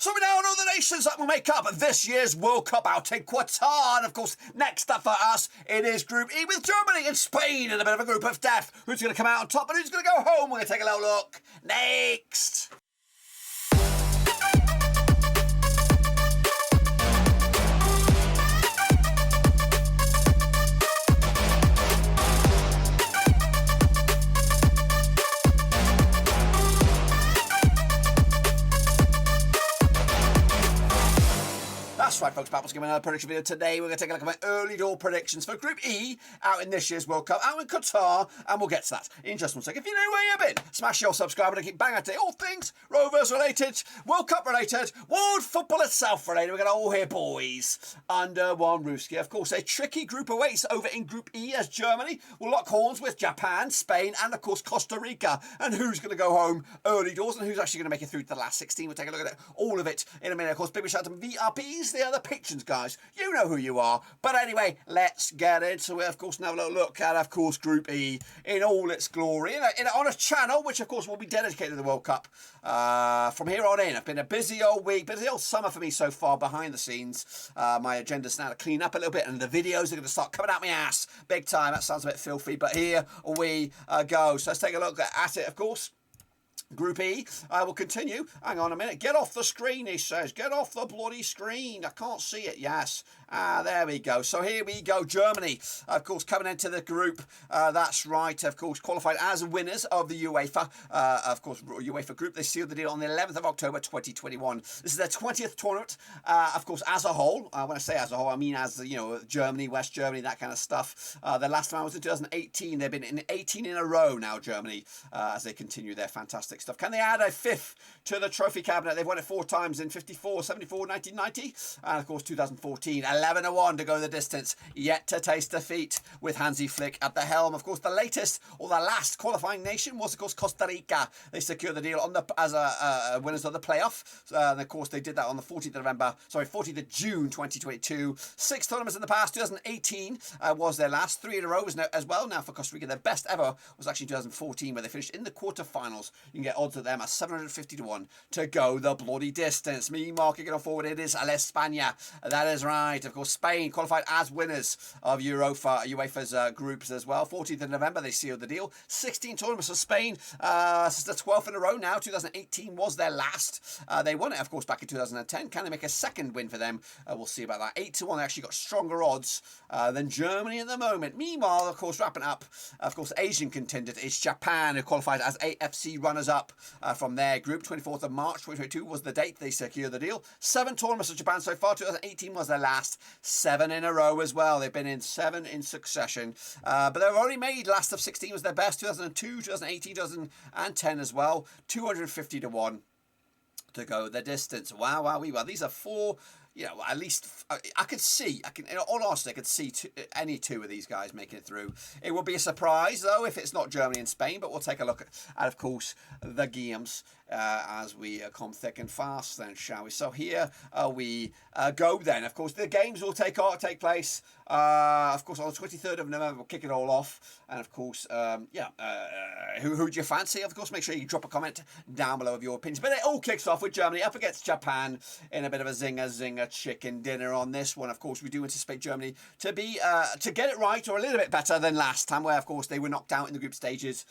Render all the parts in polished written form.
So we now know the nations that will make up this year's World Cup out in Qatar. And of course, next up for us, it is Group E with Germany and Spain in a bit of a group of death. Who's going to come out on top and who's going to go home? We're going to take a little look next. That's right, folks. Papple's giving another prediction video today. We're going to take a look at my early door predictions for Group E out in this year's World Cup, out in Qatar, and we'll get to that in just one second. If you know where you've been, smash your subscribe and keep banging at it. All things Rovers related, World Cup related, world football itself related. We're going to all hear boys under one Ruski. Of course, a tricky group awaits over in Group E as Germany will lock horns with Japan, Spain, and of course Costa Rica. And who's going to go home early doors and who's actually going to make it through to the last 16? We'll take a look at it, all of it in a minute. Of course, big shout out to VRPs. The other patrons, guys, you know who you are. But anyway, let's get into it. Of course, now a little look at, of course, Group E in all its glory, on a channel which, of course, will be dedicated to the World Cup from here on in. It's been a busy old week, busy old summer for me so far behind the scenes. My agenda's now to clean up a little bit, and the videos are going to start coming out my ass big time. That sounds a bit filthy, but here we go. So let's take a look at it, of course. Group E, I will continue. Hang on a minute. Get off the screen, he says. Get off the bloody screen. I can't see it. Yes. There we go. So here we go. Germany, of course, coming into the group. That's right. Of course, qualified as winners of the UEFA. Of course, UEFA group. They sealed the deal on the 11th of October, 2021. This is their 20th tournament. Of course, as a whole. When I say as a whole, I mean as, Germany, West Germany, that kind of stuff. The last time was in 2018. They've been in 18 in a row now, Germany, as they continue their fantastic stuff. Can they add a fifth to the trophy cabinet? They've won it 4 times in 54, 74, 1990, and of course 2014. 11-1 to go the distance. Yet to taste defeat with Hansi Flick at the helm. Of course, the latest or the last qualifying nation was, of course, Costa Rica. They secured the deal on as winners of the playoff. And of course, they did that on the 14th of June 2022. 6 tournaments in the past. 2018 was their last. 3 in a row as well. Now for Costa Rica, their best ever was actually 2014, where they finished in the quarterfinals. You can get odds at them at 750-1 to go the bloody distance. Me marking it on forward, it is España. That is right. Of course, Spain qualified as winners of UEFA's groups as well. 14th of November, they sealed the deal. 16 tournaments for Spain. This is the 12th in a row now. 2018 was their last. They won it, of course, back in 2010. Can they make a second win for them? We'll see about that. 8-1, they actually got stronger odds than Germany at the moment. Meanwhile, of course, wrapping up, of course, Asian contender is Japan, who qualified as AFC runners-up from their group. 24th of March 2022 was the date they secured the deal. 7 tournaments for Japan so far. 2018 was their last. 7 in a row as well. They've been in 7 in succession. But they've only made last of 16 was their best. 2002, 2018, 2010 as well. 250-1 to go the distance. Wow. These are 4... at least I could see, in all honesty, I could see any 2 of these guys making it through. It would be a surprise, though, if it's not Germany and Spain, but we'll take a look at of course, the games as we come thick and fast then, shall we? So here we go then. Of course, the games will take place, of course, on the 23rd of November. We'll kick it all off. And of course, who do you fancy? Of course, make sure you drop a comment down below of your opinions. But it all kicks off with Germany up against Japan in a bit of a zinger chicken dinner on this one. Of course, we do anticipate Germany to be to get it right or a little bit better than last time, where of course they were knocked out in the group stages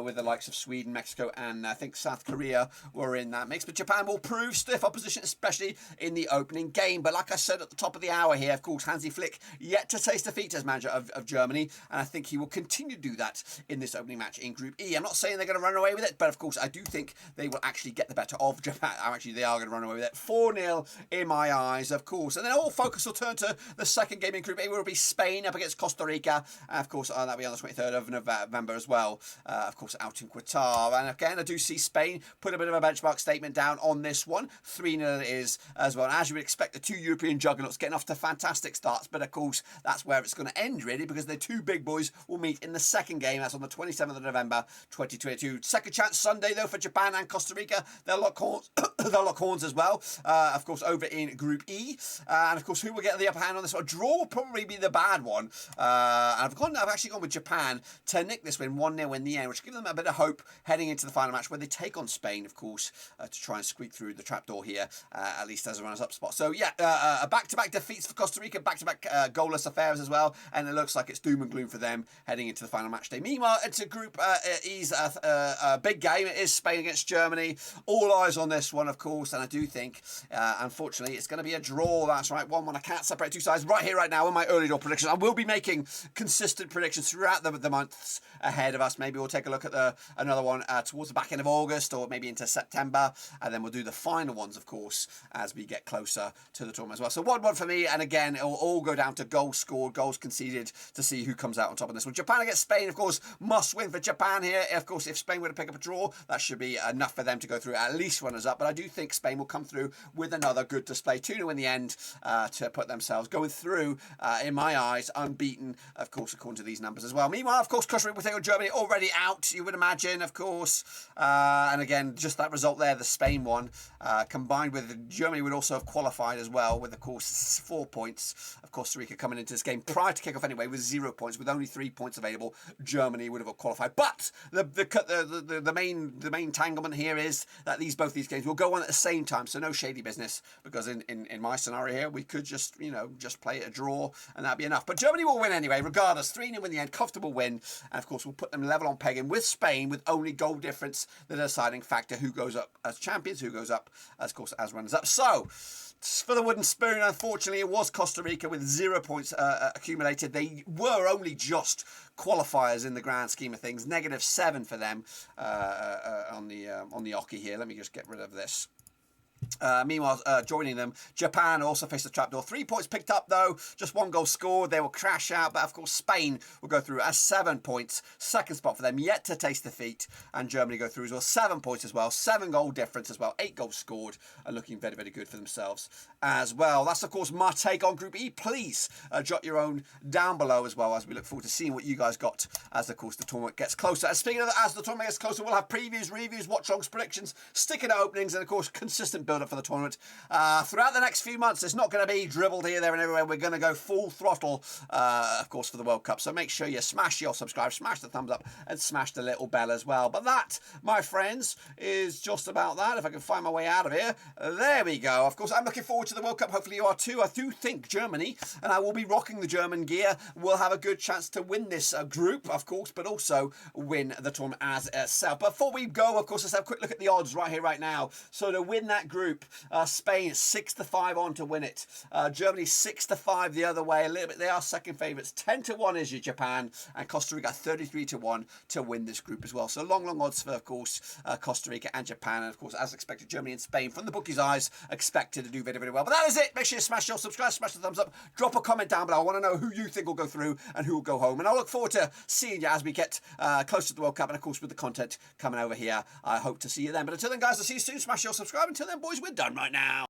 with the likes of Sweden, Mexico, and I think South Korea were in that mix. But Japan will prove stiff opposition, especially in the opening game. But like I said at the top of the hour here, of course, Hansi Flick yet to taste defeat as manager of Germany, and I think he will continue to do that in this opening match in Group E. I'm not saying they're going to run away with it, but of course I do think they will actually get the better of Japan. Actually, they are going to run away with it. 4-0 in my eyes, of course. And then all focus will turn to the second game in Group A, where it will be Spain up against Costa Rica. And of course, that'll be on the 23rd of November as well. Of course, out in Qatar. And again, I do see Spain put a bit of a benchmark statement down on this one. 3-0 it is as well. And as you would expect, the 2 European juggernauts getting off to fantastic starts. But of course, that's where it's going to end, really, because the 2 big boys will meet in the second game. That's on the 27th of November, 2022. Second chance Sunday, though, for Japan and Costa Rica. They'll lock horns, they'll lock horns as well. Of course, over in Group Group E. And of course, who will get the upper hand on this one? A draw will probably be the bad one. And I've actually gone with Japan to nick this win 1-0 in the end, which gives them a bit of hope heading into the final match where they take on Spain, of course, to try and squeak through the trapdoor here, at least as a runners-up spot. So yeah, back-to-back defeats for Costa Rica, back-to-back goalless affairs as well, and it looks like it's doom and gloom for them heading into the final match day. Meanwhile, it's a Group E's a big game. It is Spain against Germany. All eyes on this one, of course, and I do think, unfortunately, it's going to be a draw. That's right, 1-1. I can't separate two sides right here, right now, in my early door predictions. I will be making consistent predictions throughout the months ahead of us. Maybe we'll take a look at another one towards the back end of August, or maybe into September, and then we'll do the final ones, of course, as we get closer to the tournament as well. So 1-1 for me, and again, it will all go down to goals scored, goals conceded, to see who comes out on top of this one. Japan against Spain, of course, must win for Japan here. Of course, if Spain were to pick up a draw, that should be enough for them to go through at least runners up, but I do think Spain will come through with another good display. 2-0 in the end to put themselves going through, in my eyes, unbeaten, of course, according to these numbers as well. Meanwhile, of course, Costa Rica will take on Germany, already out, you would imagine, of course. And again, just that result there, the Spain one, combined with Germany would also have qualified as well, with, of course, 4 points. Of Costa Rica coming into this game prior to kickoff anyway with 0 points, with only 3 points available. Germany would have qualified. But the main entanglement here is that both these games will go on at the same time, so no shady business, because in my scenario here, we could just play it a draw and that'd be enough. But Germany will win anyway, regardless. 3-0 in the end, comfortable win, and of course we'll put them level on pegging with Spain, with only goal difference the deciding factor, who goes up as champions, who goes up, of course, as runners up. So for the wooden spoon, unfortunately, it was Costa Rica with 0 points accumulated. They were only just qualifiers in the grand scheme of things. -7 for them on the Oki here. Let me just get rid of this. Meanwhile, joining them, Japan also faced the trapdoor. 3 points picked up, though. Just 1 goal scored. They will crash out. But, of course, Spain will go through as 7 points. Second spot for them, yet to taste defeat. And Germany go through as well. 7 points as well. 7 goal difference as well. 8 goals scored. And looking very, very good for themselves as well. That's, of course, my take on Group E. Please jot your own down below as well, as we look forward to seeing what you guys got as, of course, the tournament gets closer. And speaking of that, as the tournament gets closer, we'll have previews, reviews, watch-alongs, predictions, sticker openings, and, of course, consistent build-up for the tournament. Throughout the next few months, it's not going to be dribbled here, there and everywhere. We're going to go full throttle, of course, for the World Cup. So make sure you smash your subscribe, smash the thumbs up, and smash the little bell as well. But that, my friends, is just about that. If I can find my way out of here. There we go. Of course, I'm looking forward to the World Cup. Hopefully you are too. I do think Germany, and I will be rocking the German gear, will have a good chance to win this group, of course, but also win the tournament as itself. Before we go, of course, let's have a quick look at the odds right here, right now. So to win that group, Spain 6-5 on to win it. Germany 6-5 the other way. A little bit. They are second favourites. 10-1 is your Japan, and Costa Rica 33-1 to win this group as well. So long odds for, of course, Costa Rica and Japan, and of course, as expected, Germany and Spain, from the bookies' eyes, expected to do very, very well. But that is it. Make sure you smash your subscribe, smash the thumbs up, drop a comment down below. I want to know who you think will go through and who will go home. And I look forward to seeing you as we get closer to the World Cup, and of course with the content coming over here. I hope to see you then. But until then, guys, I'll see you soon. Smash your subscribe. Until then, boys, we're done right now.